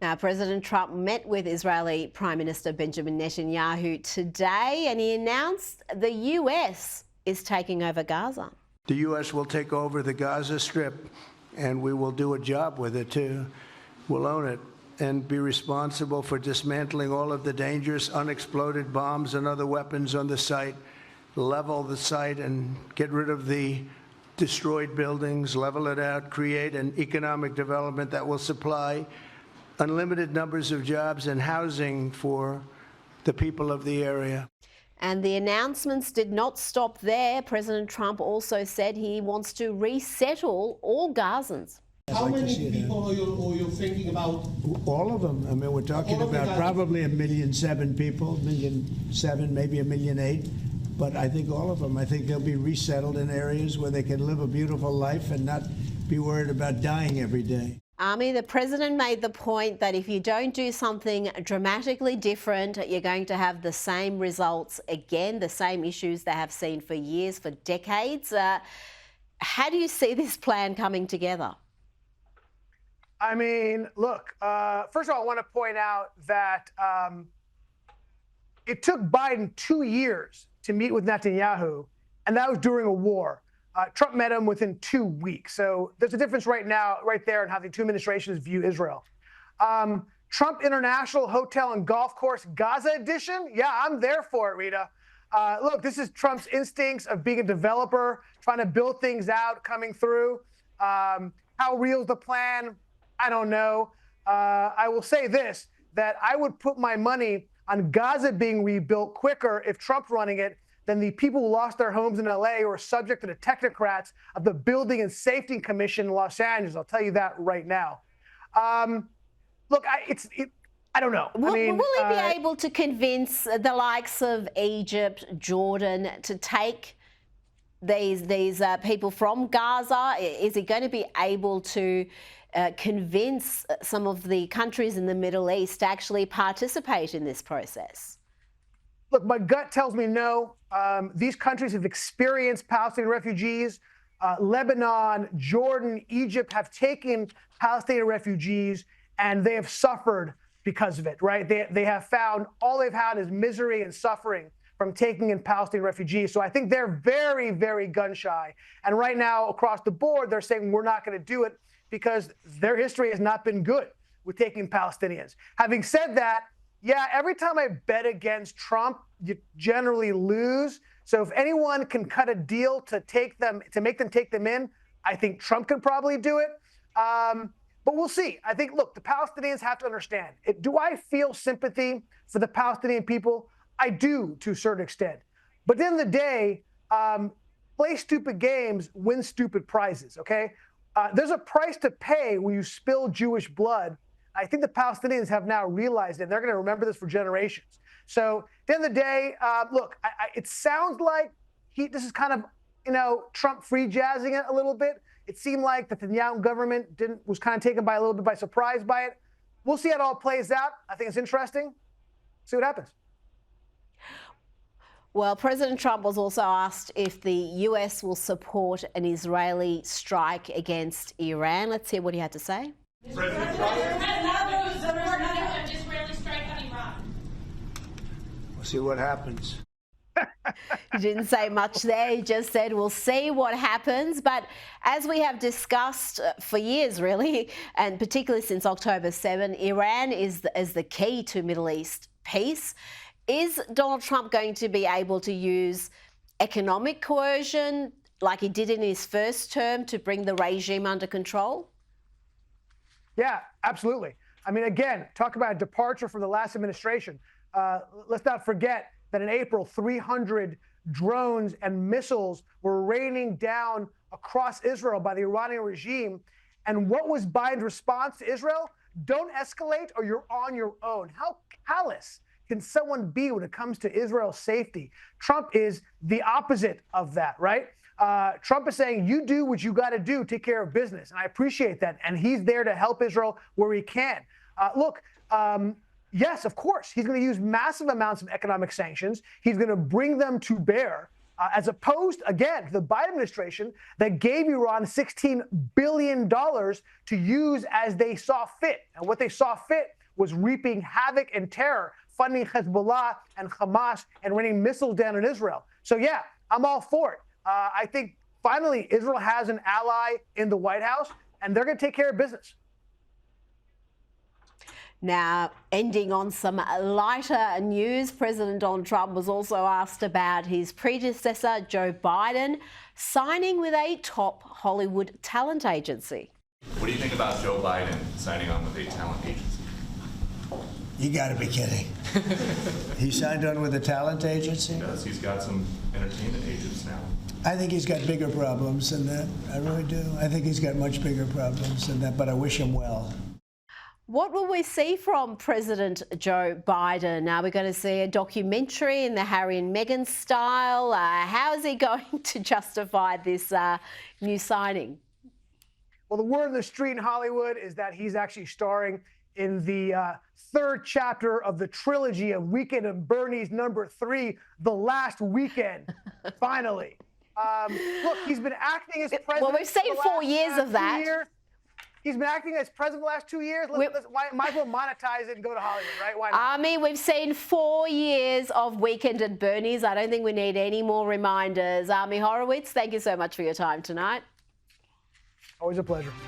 Now, President Trump met with Israeli Prime Minister Benjamin Netanyahu today, and he announced the US is taking over Gaza. The U.S. will take over the Gaza Strip, and we will do a job with it, too. We'll own it and be responsible for dismantling all of the dangerous unexploded bombs and other weapons on the site, level the site and get rid of the destroyed buildings, level it out, create an economic development that will supply unlimited numbers of jobs and housing for the people of the area. And the announcements did not stop there. President Trump also said he wants to resettle all Gazans. How many people are you thinking about? All of them. I mean, we're talking about probably 1.7 million people, 1.7 million, maybe 1.8 million. But I think all of them. I think they'll be resettled in areas where they can live a beautiful life and not be worried about dying every day. Ami, the president made the point that if you don't do something dramatically different, you're going to have the same results again, the same issues they have seen for years, for decades. How do you see this plan coming together? I mean, look, first of all, I want to point out that it took Biden 2 years to meet with Netanyahu, and that was during a war. Trump met him within 2 weeks. So there's a difference right there in how the two administrations view Israel. Trump International Hotel and Golf Course Gaza edition? Yeah, I'm there for it, Rita. Look, this is Trump's instincts of being a developer, trying to build things out, coming through. How real is the plan? I don't know. I will say this, that I would put my money on Gaza being rebuilt quicker if Trump's running it than the people who lost their homes in LA or are subject to the technocrats of the Building and Safety Commission in Los Angeles. I'll tell you that right now. Look, I don't know. Will he be able to convince the likes of Egypt, Jordan to take these people from Gaza? Is he going to be able to convince some of the countries in the Middle East to actually participate in this process? Look, my gut tells me no. These countries have experienced Palestinian refugees. Lebanon, Jordan, Egypt have taken Palestinian refugees, and they have suffered because of it, right? They have found all they've had is misery and suffering from taking in Palestinian refugees. So I think they're very, very gun shy. And right now, across the board, they're saying we're not going to do it because their history has not been good with taking Palestinians. Having said that, yeah, every time I bet against Trump, you generally lose. So if anyone can cut a deal to make them take them in, I think Trump can probably do it. But we'll see. I think, look, the Palestinians have to understand. Do I feel sympathy for the Palestinian people? I do, to a certain extent. But at the end of the day, play stupid games, win stupid prizes, okay? There's a price to pay when you spill Jewish blood. I think the Palestinians have now realized it. They're going to remember this for generations. So at the end of the day, look, it sounds like this is kind of, Trump free jazzing it a little bit. It seemed like the Netanyahu government was kind of taken by a little bit by surprise by it. We'll see how it all plays out. I think it's interesting. See what happens. Well, President Trump was also asked if the US will support an Israeli strike against Iran. Let's hear what he had to say. We'll see what happens. He didn't say much there. He just said, we'll see what happens. But as we have discussed for years, really, and particularly since October 7, Iran is the key to Middle East peace. Is Donald Trump going to be able to use economic coercion like he did in his first term to bring the regime under control? Yeah, absolutely. I mean, again, talk about a departure from the last administration. Let's not forget that in April, 300 drones and missiles were raining down across Israel by the Iranian regime. And what was Biden's response to Israel? Don't escalate or you're on your own. How callous can someone be when it comes to Israel's safety? Trump is the opposite of that, right? Trump is saying, you do what you got to do, take care of business. And I appreciate that. And he's there to help Israel where he can. Look, yes, of course, he's going to use massive amounts of economic sanctions. He's going to bring them to bear. as opposed, again, to the Biden administration that gave Iran $16 billion to use as they saw fit. And what they saw fit was reaping havoc and terror, funding Hezbollah and Hamas and raining missiles down on Israel. So, yeah, I'm all for it. I think finally Israel has an ally in the White House, and they're going to take care of business. Now, ending on some lighter news, President Donald Trump was also asked about his predecessor, Joe Biden, signing with a top Hollywood talent agency. What do you think about Joe Biden signing on with a talent agency? You got to be kidding. He signed on with a talent agency? He does. He's got some entertainment agents now. I think he's got bigger problems than that. I really do. I think he's got much bigger problems than that, but I wish him well. What will we see from President Joe Biden? Now, we're going to see a documentary in the Harry and Meghan style. How is he going to justify this new signing? Well, the word on the street in Hollywood is that he's actually starring in the third chapter of the trilogy of Weekend at Bernie's #3, The Last Weekend, finally. Look, he's been acting as president. Well, we've seen 4 years of that. He's been acting as president the last 2 years. Might as well monetize it and go to Hollywood, right? Why not? Ami, we've seen 4 years of Weekend at Bernie's. I don't think we need any more reminders. Ami Horowitz, thank you so much for your time tonight. Always a pleasure.